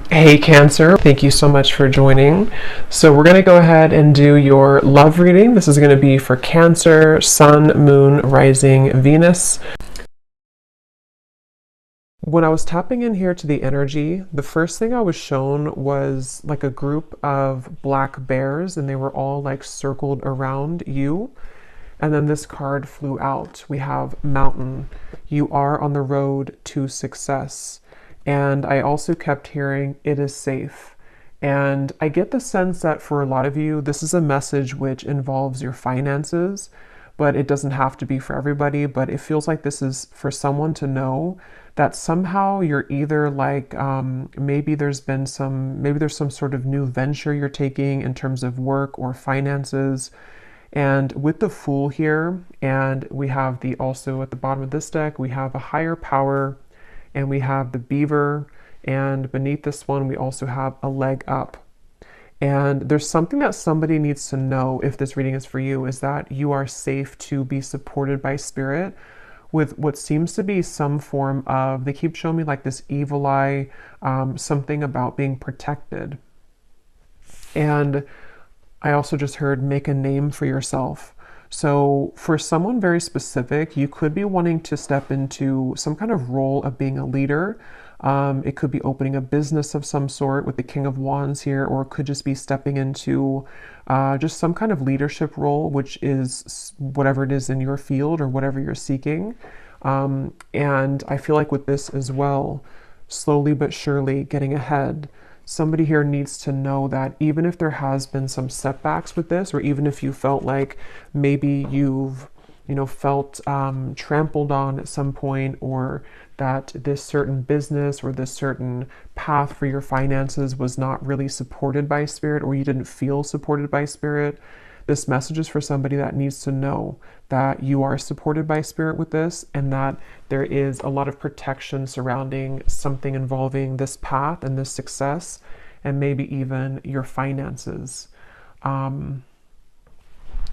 Hey Cancer, thank you so much for joining. So we're going to go ahead and do your love reading. This is going to be for Cancer, Sun, Moon, Rising, Venus. When I was tapping in here to the energy, the first thing I was shown was like a group of black bears, and they were all like circled around you. And then this card flew out. We have Mountain. You are on the road to success. And I also kept hearing, it is safe. And I get the sense that for a lot of you, this is a message which involves your finances, but it doesn't have to be for everybody. But it feels like this is for someone to know that somehow you're either like, maybe there's some sort of new venture you're taking in terms of work or finances. And with the Fool here, and we have the also at the bottom of this deck, we have a higher power, and we have the Beaver, and beneath this one, we also have a leg up. And there's something that somebody needs to know if this reading is for you, is that you are safe to be supported by Spirit with what seems to be some form of, they keep showing me like this evil eye, something about being protected. And I also just heard make a name for yourself. So for someone very specific, you could be wanting to step into some kind of role of being a leader. It could be opening a business of some sort with the King of Wands here, or it could just be stepping into just some kind of leadership role, which is whatever it is in your field or whatever you're seeking. And I feel like with this as well, slowly but surely getting ahead. Somebody here needs to know that even if there has been some setbacks with this, or even if you felt like maybe you've, felt trampled on at some point, or that this certain business or this certain path for your finances was not really supported by Spirit, or you didn't feel supported by Spirit, this message is for somebody that needs to know that you are supported by Spirit with this, and that there is a lot of protection surrounding something involving this path and this success, and maybe even your finances. And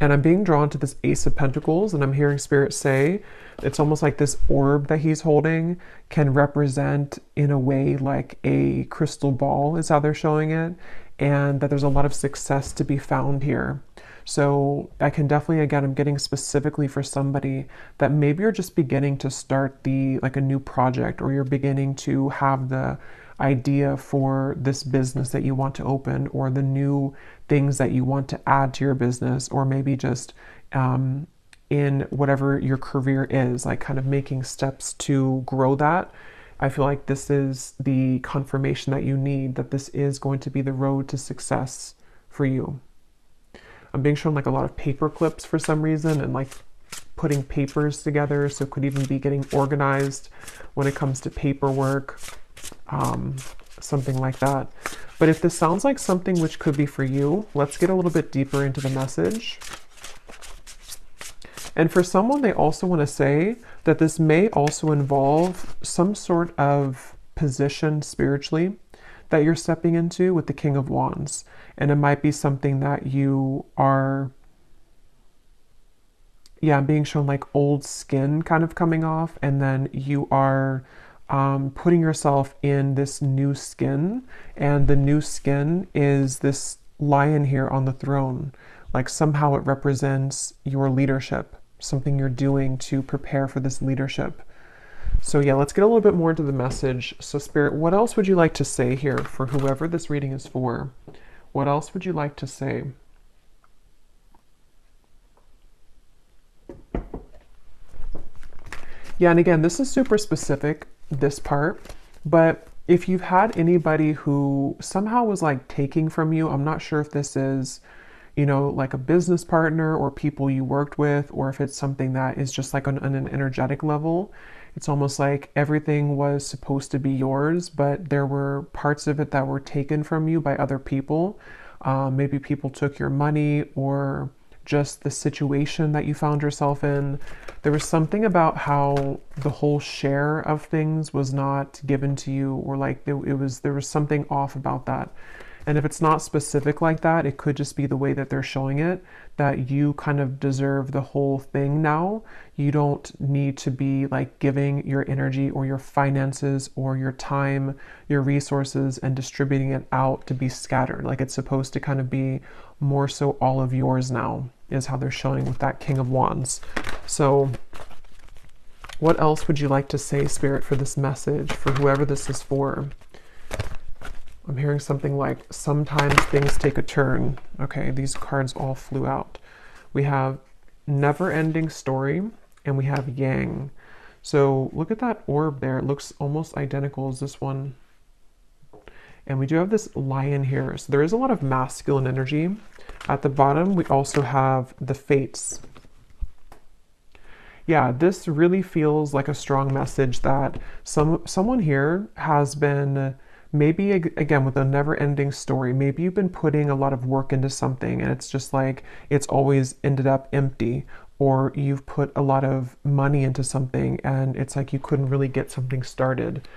I'm being drawn to this Ace of Pentacles, and I'm hearing Spirit say it's almost like this orb that he's holding can represent, in a way, like a crystal ball, is how they're showing it, and that there's a lot of success to be found here. So I can definitely, again, I'm getting specifically for somebody that maybe you're just beginning to start like a new project, or you're beginning to have the idea for this business that you want to open, or the new things that you want to add to your business, or maybe just in whatever your career is, like kind of making steps to grow that. I feel like this is the confirmation that you need, that this is going to be the road to success for you. I'm being shown like a lot of paper clips for some reason, and like putting papers together, so it could even be getting organized when it comes to paperwork, something like that. But if this sounds like something which could be for you, let's get a little bit deeper into the message. And for someone, they also want to say that this may also involve some sort of position spiritually that you're stepping into with the King of Wands. And it might be something that you are, I'm being shown like old skin kind of coming off, and then you are putting yourself in this new skin, and the new skin is this lion here on the throne. Like somehow it represents your leadership, something you're doing to prepare for this leadership. So yeah, let's get a little bit more into the message. So Spirit, what else would you like to say here for whoever this reading is for? What else would you like to say? Yeah, and again, this is super specific, this part, but if you've had anybody who somehow was like taking from you, I'm not sure if this is, like a business partner or people you worked with, or if it's something that is just like on an energetic level. It's almost like everything was supposed to be yours, but there were parts of it that were taken from you by other people. Maybe people took your money, or just the situation that you found yourself in. There was something about how the whole share of things was not given to you, or like there was something off about that. And if it's not specific like that, it could just be the way that they're showing it, that you kind of deserve the whole thing now. You don't need to be like giving your energy or your finances or your time, your resources, and distributing it out to be scattered. Like it's supposed to kind of be more so all of yours now, is how they're showing with that King of Wands. So what else would you like to say, Spirit, for this message, for whoever this is for? I'm hearing something like, sometimes things take a turn. Okay, these cards all flew out. We have never-ending story, and we have yang. So look at that orb there. It looks almost identical as this one. And we do have this lion here. So there is a lot of masculine energy. At the bottom, we also have the fates. Yeah, this really feels like a strong message that someone here has been, maybe again with a never-ending story, maybe you've been putting a lot of work into something and it's just like it's always ended up empty, or you've put a lot of money into something and it's like you couldn't really get something started.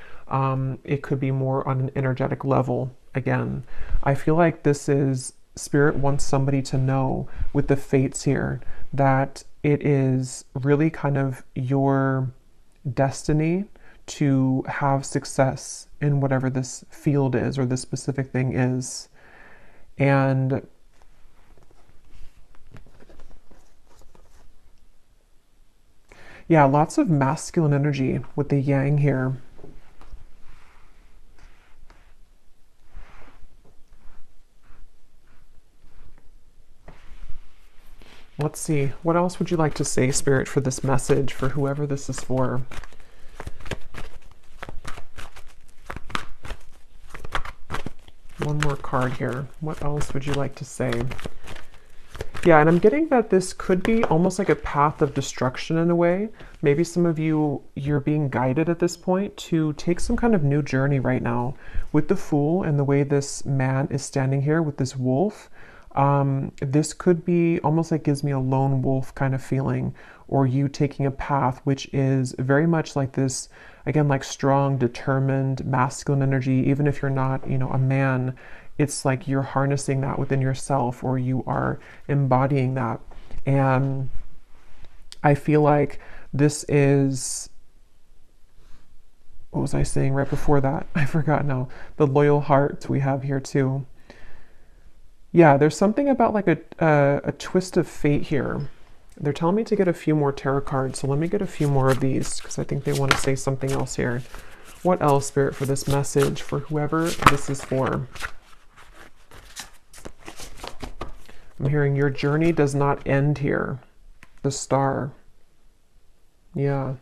It could be more on an energetic level. Again, I feel like this is Spirit wants somebody to know with the fates here that it is really kind of your destiny to have success in whatever this field is or this specific thing is. And yeah, lots of masculine energy with the yang here. Let's see, what else would you like to say, Spirit, for this message, for whoever this is for? One more card here. What else would you like to say? Yeah, and I'm getting that this could be almost like a path of destruction in a way. Maybe some of you, you're being guided at this point to take some kind of new journey right now. With the Fool and the way this man is standing here with this wolf, this could be almost like gives me a lone wolf kind of feeling, or you taking a path which is very much like this, again, like strong, determined, masculine energy. Even if you're not, a man, it's like you're harnessing that within yourself, or you are embodying that. And I feel like this is, what was I saying right before that? I forgot now. The loyal heart we have here too. Yeah, there's something about like a twist of fate here. They're telling me to get a few more tarot cards, so let me get a few more of these because I think they want to say something else here. What else, Spirit, for this message, for whoever this is for? I'm hearing your journey does not end here. The Star. Yeah.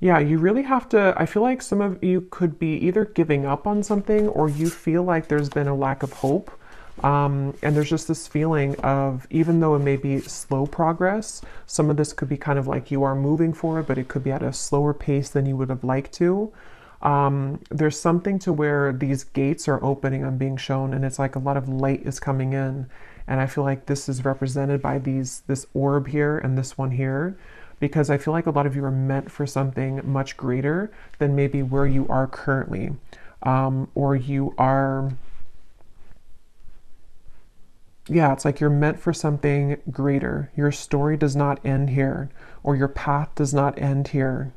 Yeah, you really have to, I feel like some of you could be either giving up on something, or you feel like there's been a lack of hope. And there's just this feeling of, even though it may be slow progress, some of this could be kind of like you are moving forward, but it could be at a slower pace than you would have liked to. There's something to where these gates are opening and being shown, and it's like a lot of light is coming in. And I feel like this is represented by this orb here and this one here, because I feel like a lot of you are meant for something much greater than maybe where you are currently. Or you are, yeah, it's like you're meant for something greater. Your story does not end here, or your path does not end here.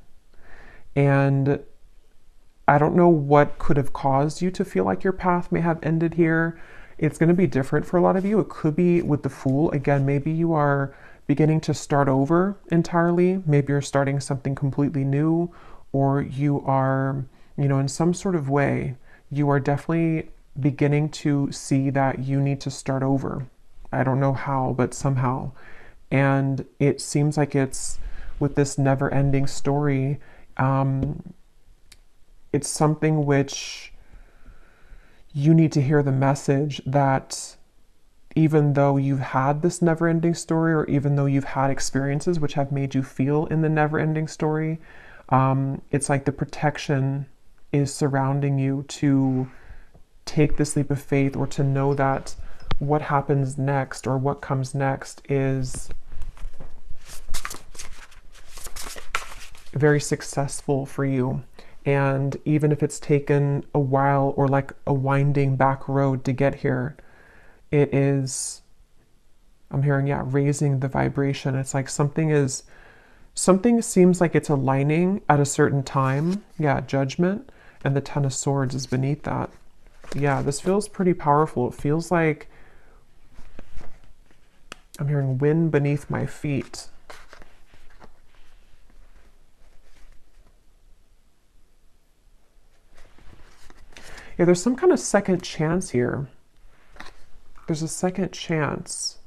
And I don't know what could have caused you to feel like your path may have ended here. It's going to be different for a lot of you. It could be with the Fool. Again, maybe you are beginning to start over entirely. Maybe you're starting something completely new, or you are, in some sort of way, you are definitely beginning to see that you need to start over. I don't know how, but somehow. And it seems like it's with this never-ending story, it's something which you need to hear the message that even though you've had this never-ending story, or even though you've had experiences which have made you feel in the never-ending story, it's like the protection is surrounding you to take this leap of faith, or to know that what happens next, or what comes next, is very successful for you. And even if it's taken a while or like a winding back road to get here, it is, I'm hearing, yeah, raising the vibration. It's like something seems like it's aligning at a certain time. Yeah, judgment. And the Ten of Swords is beneath that. Yeah, this feels pretty powerful. It feels like I'm hearing wind beneath my feet. Yeah, there's some kind of second chance here. There's a second chance.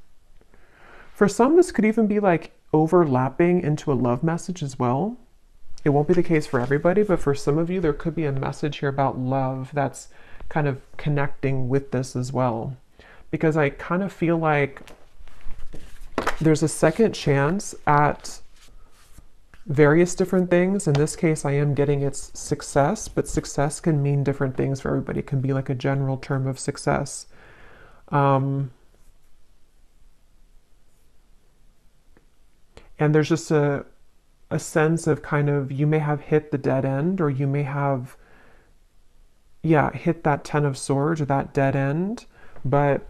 For some, this could even be like overlapping into a love message as well. It won't be the case for everybody, but for some of you, there could be a message here about love that's kind of connecting with this as well. Because I kind of feel like there's a second chance at various different things. In this case, I am getting its success, but success can mean different things for everybody. It can be like a general term of success. And there's just a sense of kind of, you may have hit the dead end, or you may have, yeah, hit that Ten of Swords or that dead end. But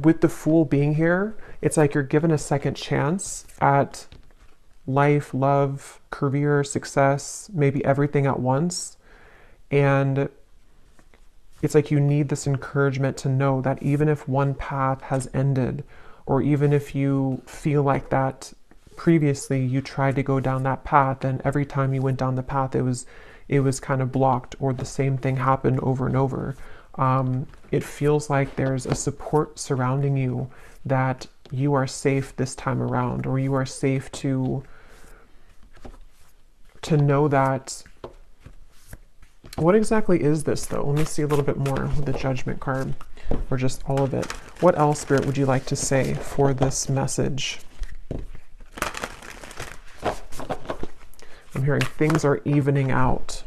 with the Fool being here, it's like you're given a second chance at life, love, career, success, maybe everything at once. And it's like you need this encouragement to know that even if one path has ended, or even if you feel like that previously you tried to go down that path, and every time you went down the path it was kind of blocked, or the same thing happened over and over. It feels like there's a support surrounding you, that you are safe this time around, or you are safe to know that. What exactly is this though? Let me see a little bit more with the Judgment card, or just all of it. What else, Spirit, would you like to say for this message? I'm hearing things are evening out.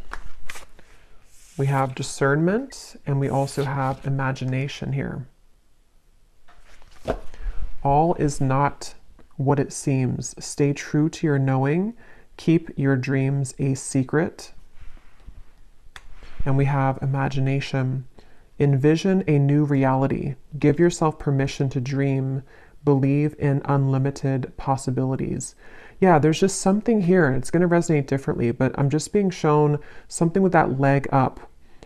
We have discernment, and we also have imagination here. All is not what it seems. Stay true to your knowing. Keep your dreams a secret. And we have imagination. Envision a new reality. Give yourself permission to dream. Believe in unlimited possibilities. Yeah, there's just something here. It's going to resonate differently, but I'm just being shown something with that leg up.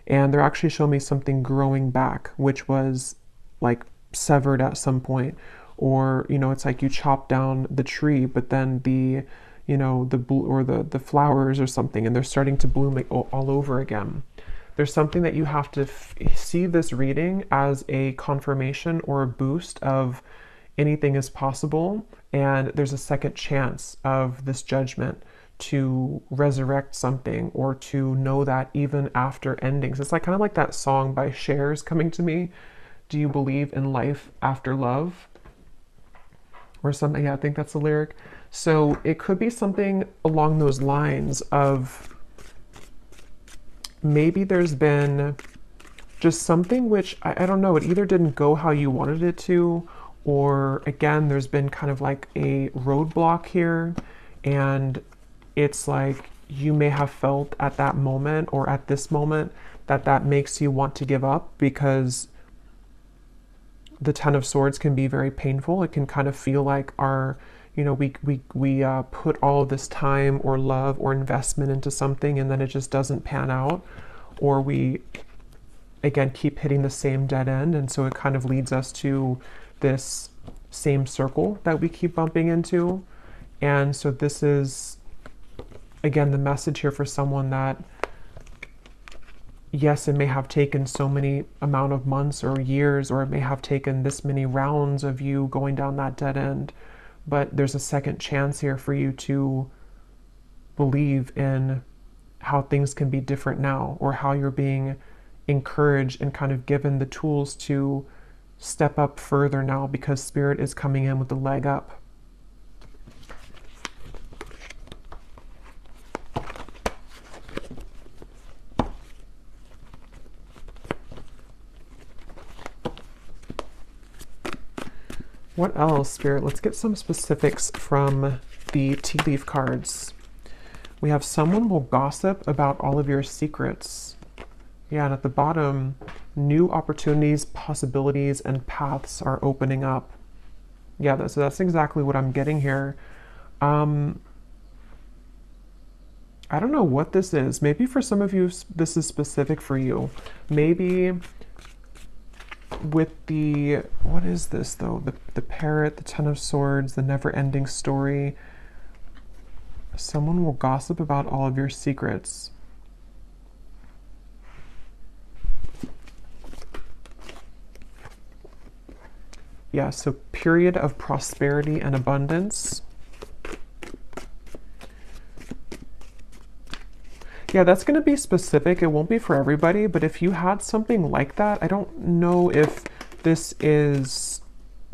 And they're actually showing me something growing back, which was like severed at some point. Or, you know, it's like you chop down the tree, but then the, you know, the flowers or something, and they're starting to bloom all over again. There's something that you have to see this reading as a confirmation or a boost of anything is possible, and there's a second chance of this judgment to resurrect something, or to know that even after endings. It's like kind of like that song by Cher's coming to me. Do you believe in life after love? Or something. Yeah, I think that's the lyric. So it could be something along those lines of, maybe there's been just something which, I don't know, it either didn't go how you wanted it to, or again, there's been kind of like a roadblock here, and it's like you may have felt at that moment, or at this moment, that makes you want to give up, because the Ten of Swords can be very painful. It can kind of feel like our, you know, we put all of this time or love or investment into something, and then it just doesn't pan out, or we again keep hitting the same dead end, and so it kind of leads us to this same circle that we keep bumping into. And so this is again the message here for someone that, yes, it may have taken so many amount of months or years, or it may have taken this many rounds of you going down that dead end, but there's a second chance here for you to believe in how things can be different now, or how you're being encouraged and kind of given the tools to step up further now, because Spirit is coming in with the leg up. What else, Spirit? Let's get some specifics from the tea leaf cards. We have someone will gossip about all of your secrets. Yeah, and at the bottom, new opportunities, possibilities, and paths are opening up. Yeah, so that's exactly what I'm getting here. Um, I don't know what this is. Maybe for some of you, this is specific for you. Maybe with the, what is this though? The parrot, the Ten of Swords, the never-ending story. Someone will gossip about all of your secrets. Yeah, so period of prosperity and abundance. Yeah, that's going to be specific. It won't be for everybody, but if you had something like that, I don't know if this is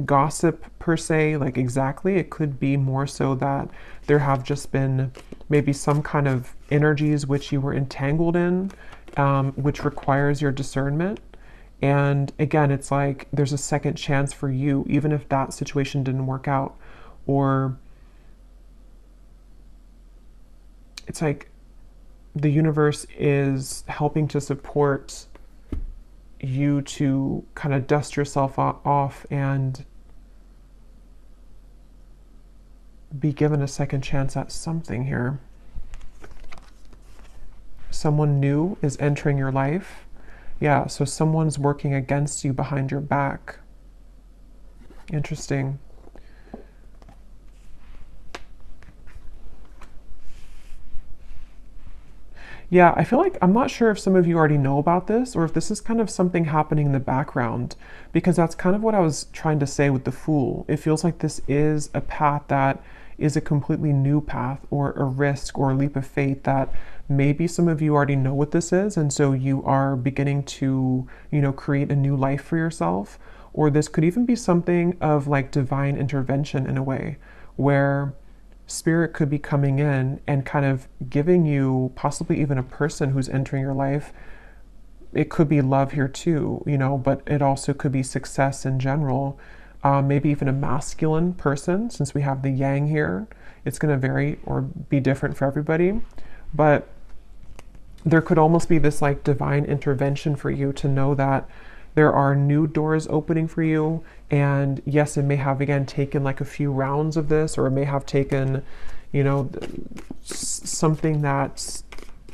gossip per se, like exactly. It could be more so that there have just been maybe some kind of energies which you were entangled in, which requires your discernment. And again, it's like there's a second chance for you, even if that situation didn't work out. Or it's like the universe is helping to support you to kind of dust yourself off and be given a second chance at something here. Someone new is entering your life. Yeah, so someone's working against you behind your back. Interesting. Yeah, I feel like I'm not sure if some of you already know about this or if this is kind of something happening in the background, because that's kind of what I was trying to say with the Fool. It feels like this is a path that is a completely new path or a risk or a leap of faith that maybe some of you already know what this is, and so you are beginning to, create a new life for yourself. Or this could even be something of like divine intervention in a way where spirit could be coming in and kind of giving you possibly even a person who's entering your life. It could be love here too, but it also could be success in general. Maybe even a masculine person, since we have the yang here. It's going to vary or be different for everybody. But there could almost be this like divine intervention for you to know that there are new doors opening for you. And yes, it may have again taken like a few rounds of this, or it may have taken, something that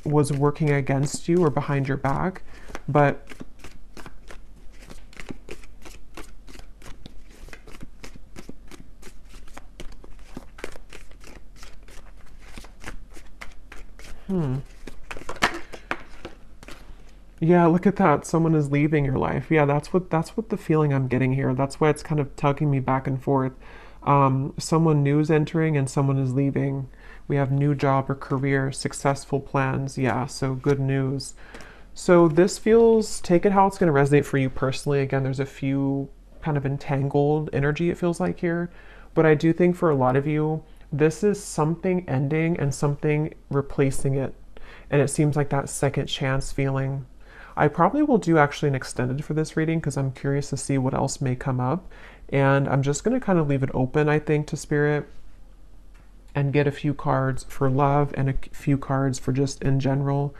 was working against you or behind your back. But yeah, look at that. Someone is leaving your life. Yeah, that's what the feeling I'm getting here. That's why it's kind of tugging me back and forth. Someone new is entering and someone is leaving. We have new job or career, successful plans. Yeah, so good news. So this feels, take it how it's going to resonate for you personally. Again, there's a few kind of entangled energy it feels like here. But I do think for a lot of you, this is something ending and something replacing it. And it seems like that second chance feeling. I probably will do actually an extended for this reading because I'm curious to see what else may come up. And I'm just going to kind of leave it open, I think, to Spirit and get a few cards for love and a few cards for just in general.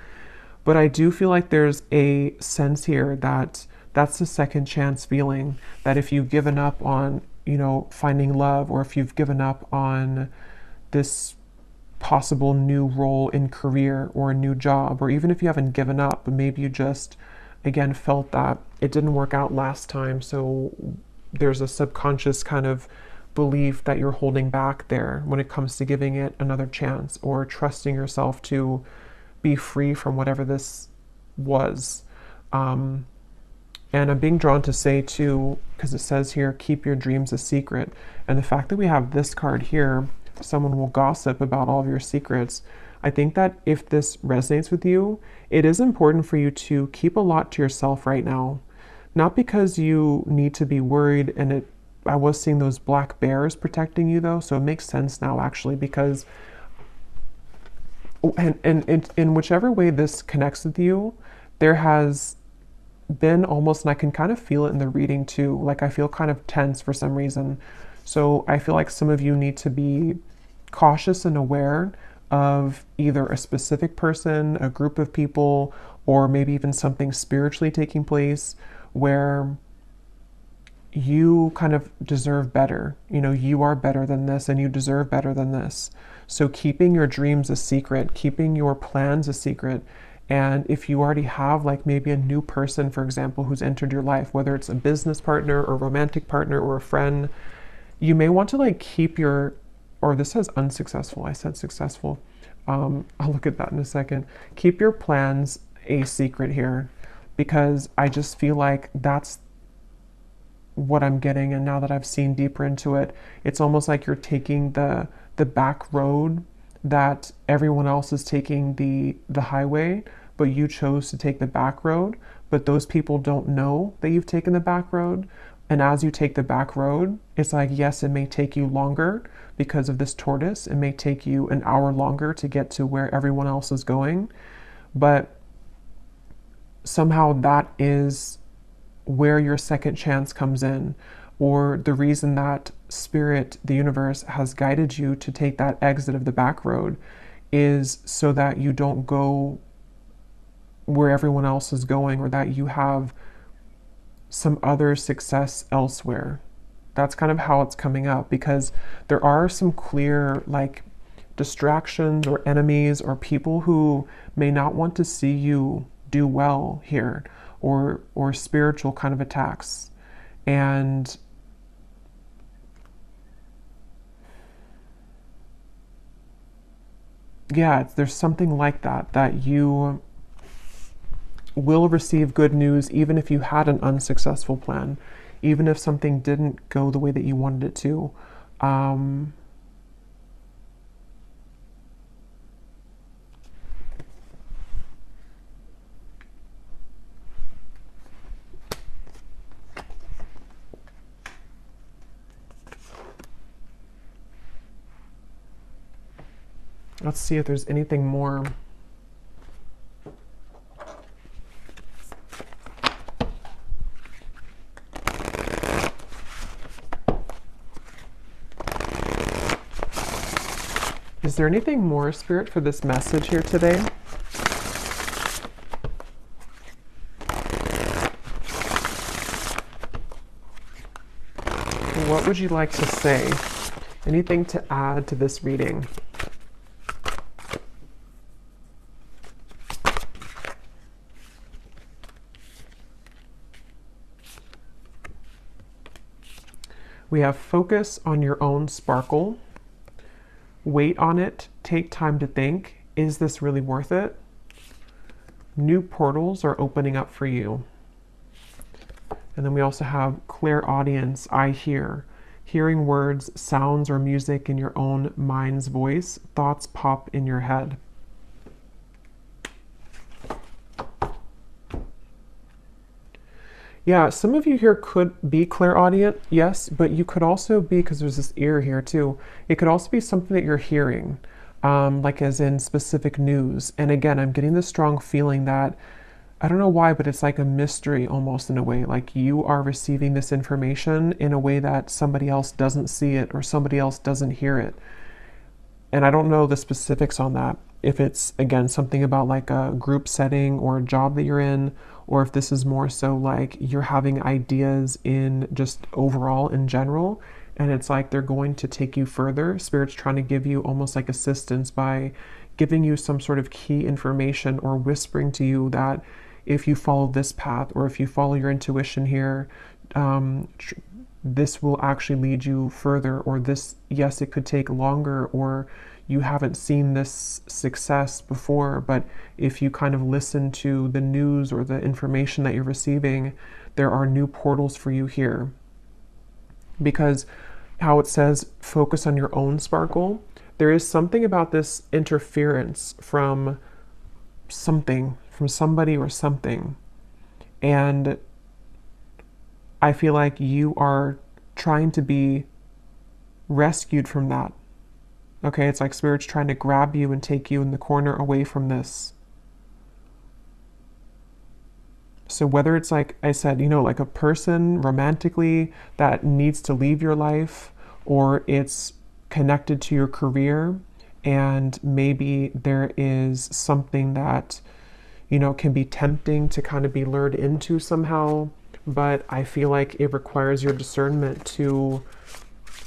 But I do feel like there's a sense here that that's the second chance feeling, that if you've given up on, finding love, or if you've given up on this possible new role in career or a new job, or even if you haven't given up, but maybe you just, again, felt that it didn't work out last time. So there's a subconscious kind of belief that you're holding back there when it comes to giving it another chance or trusting yourself to be free from whatever this was. And I'm being drawn to say too, because it says here, keep your dreams a secret. And the fact that we have this card here, someone will gossip about all of your secrets. I think that if this resonates with you, it is important for you to keep a lot to yourself right now. Not because you need to be worried, and I was seeing those black bears protecting you though, so it makes sense now actually, because and in whichever way this connects with you, there has been almost, and I can kind of feel it in the reading too, like I feel kind of tense for some reason. So I feel like some of you need to be cautious and aware of either a specific person, a group of people, or maybe even something spiritually taking place where you kind of deserve better. You know, you are better than this and you deserve better than this. So keeping your dreams a secret, keeping your plans a secret. And if you already have like maybe a new person, for example, who's entered your life, whether it's a business partner or romantic partner or a friend, you may want to like keep your, or this says unsuccessful, I said successful. I'll look at that in a second. Keep your plans a secret here, because I just feel like that's what I'm getting. And now that I've seen deeper into it, it's almost like you're taking the back road that everyone else is taking the highway, but you chose to take the back road. But those people don't know that you've taken the back road. And as you take the back road, it's like, yes, it may take you longer because of this tortoise. It may take you an hour longer to get to where everyone else is going. But somehow that is where your second chance comes in, or the reason that spirit, the universe, has guided you to take that exit of the back road is so that you don't go where everyone else is going, or that you have some other success elsewhere. That's kind of how it's coming up, because there are some clear like distractions or enemies or people who may not want to see you do well here, or spiritual kind of attacks. And yeah, there's something like that, that you will receive good news even if you had an unsuccessful plan, even if something didn't go the way that you wanted it to. Let's see if there's anything more. Is there anything more, Spirit, for this message here today? What would you like to say? Anything to add to this reading? We have focus on your own sparkle. Wait on it. Take time to think. Is this really worth it? New portals are opening up for you. And then we also have clairaudience. I hear. Hearing words, sounds, or music in your own mind's voice. Thoughts pop in your head. Yeah, some of you here could be clairaudient, yes, but you could also be, because there's this ear here too, it could also be something that you're hearing, like as in specific news. And again, I'm getting this strong feeling that, I don't know why, but it's like a mystery almost in a way, like you are receiving this information in a way that somebody else doesn't see it or somebody else doesn't hear it. And I don't know the specifics on that. If it's, again, something about like a group setting or a job that you're in, or if this is more so like you're having ideas in just overall in general, and it's like they're going to take you further. Spirit's trying to give you almost like assistance by giving you some sort of key information or whispering to you that if you follow this path or if you follow your intuition here, this will actually lead you further, or this, yes, it could take longer, or you haven't seen this success before, but if you kind of listen to the news or the information that you're receiving, there are new portals for you here. Because how it says, focus on your own sparkle, there is something about this interference from something, from somebody or something. And I feel like you are trying to be rescued from that. Okay, it's like Spirit's trying to grab you and take you in the corner away from this. So whether it's like I said, you know, like a person romantically that needs to leave your life, or it's connected to your career and maybe there is something that, you know, can be tempting to kind of be lured into somehow, but I feel like it requires your discernment to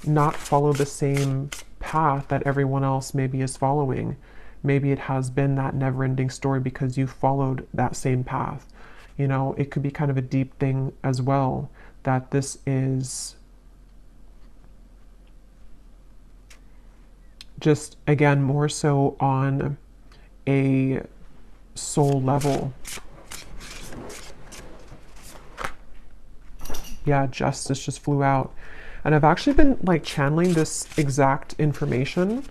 not follow the same path that everyone else maybe is following. Maybe it has been that never-ending story because you followed that same path. You know, it could be kind of a deep thing as well, that this is just, again, more so on a soul level. Yeah, justice just flew out. And I've actually been like channeling this exact information,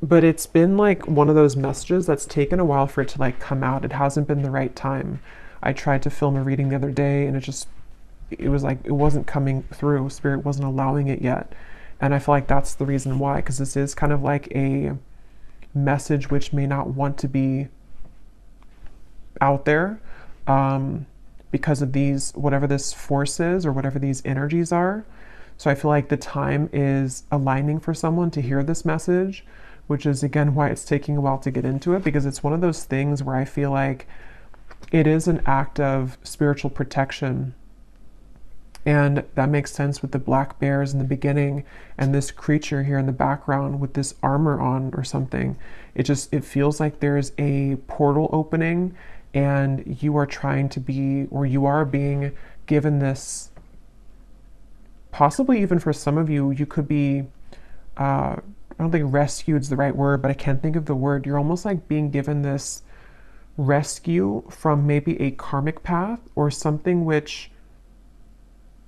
but it's been like one of those messages that's taken a while for it to like come out. It hasn't been the right time. I tried to film a reading the other day and it was like it wasn't coming through. Spirit wasn't allowing it yet. And I feel like that's the reason why, because this is kind of like a message which may not want to be out there, because of these, whatever this force is or whatever these energies are. So I feel like the time is aligning for someone to hear this message, which is again why it's taking a while to get into it, because it's one of those things where I feel like it is an act of spiritual protection. And that makes sense with the black bears in the beginning and this creature here in the background with this armor on or something. It feels like there's a portal opening and you are trying to be, or you are being given this, possibly even for some of you, you could be, I don't think rescued is the right word, but I can't think of the word. You're almost like being given this rescue from maybe a karmic path or something which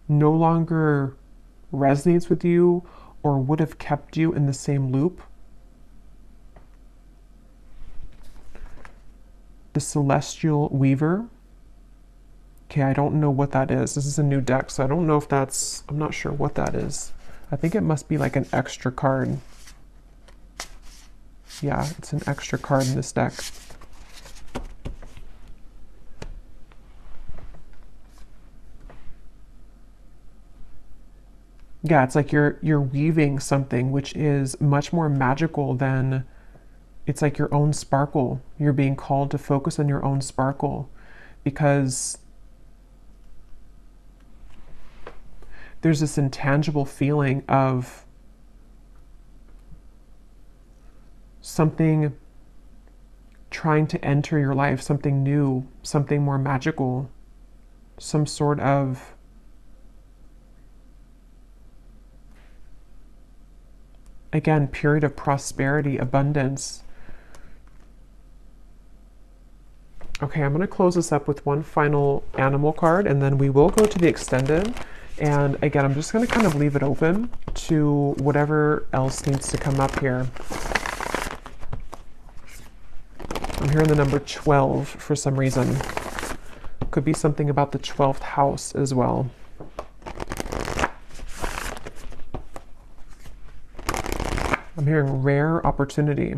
no longer resonates with you or would have kept you in the same loop. The Celestial Weaver. Okay, I don't know what that is. This is a new deck, so I don't know if that's, I'm not sure what that is. I think it must be like an extra card. Yeah, it's an extra card in this deck. Yeah, it's like you're weaving something which is much more magical than, it's like your own sparkle. You're being called to focus on your own sparkle because there's this intangible feeling of something trying to enter your life, something new, something more magical, some sort of again, period of prosperity, abundance. Okay, I'm going to close this up with one final animal card, and then we will go to the extended. And again, I'm just going to kind of leave it open to whatever else needs to come up here. I'm hearing the number 12 for some reason. Could be something about the 12th house as well. I'm hearing rare opportunity.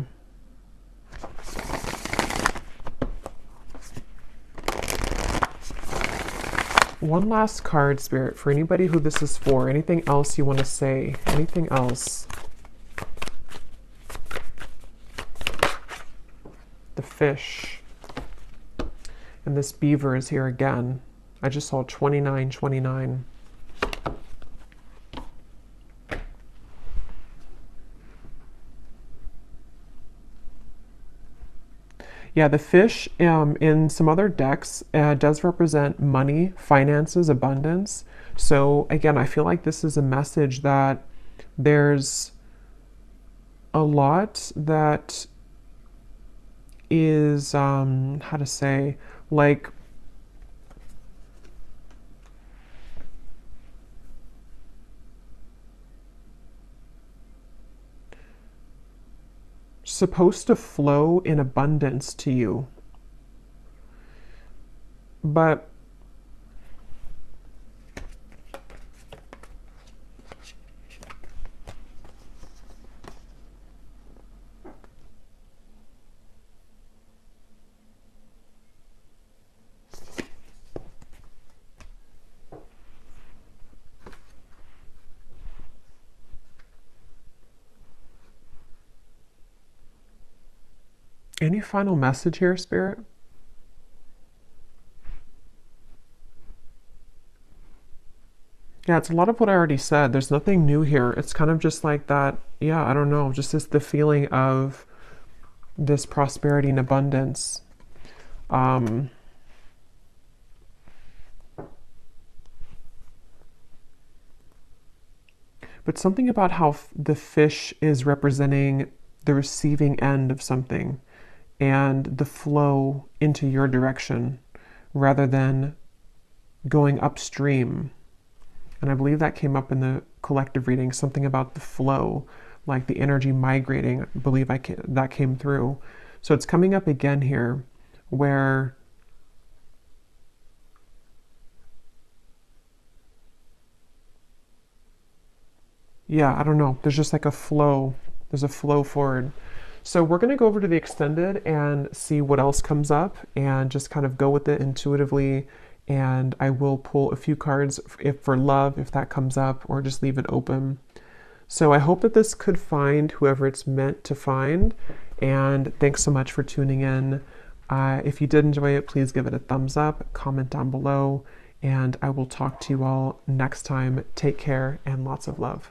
One last card, Spirit, for anybody who this is for. Anything else you want to say? Anything else? The fish. And this beaver is here again. I just saw 2929. Yeah, the fish in some other decks does represent money, finances, abundance. So again, I feel like this is a message that there's a lot that is, how to say, like, supposed to flow in abundance to you. But Any final message here, Spirit? Yeah, it's a lot of what I already said. There's nothing new here. It's kind of just like that. Yeah, I don't know. Just this the feeling of this prosperity and abundance. Um, but something about how the fish is representing the receiving end of something and the flow into your direction rather than going upstream. And I believe that came up in the collective reading, something about the flow, like the energy migrating. I believe that came through. So it's coming up again here where, yeah, I don't know. There's just like a flow. There's a flow forward. So we're going to go over to the extended and see what else comes up and just kind of go with it intuitively. And I will pull a few cards if for love, if that comes up, or just leave it open. So I hope that this could find whoever it's meant to find. And thanks so much for tuning in. If you did enjoy it, please give it a thumbs up, comment down below, and I will talk to you all next time. Take care and lots of love.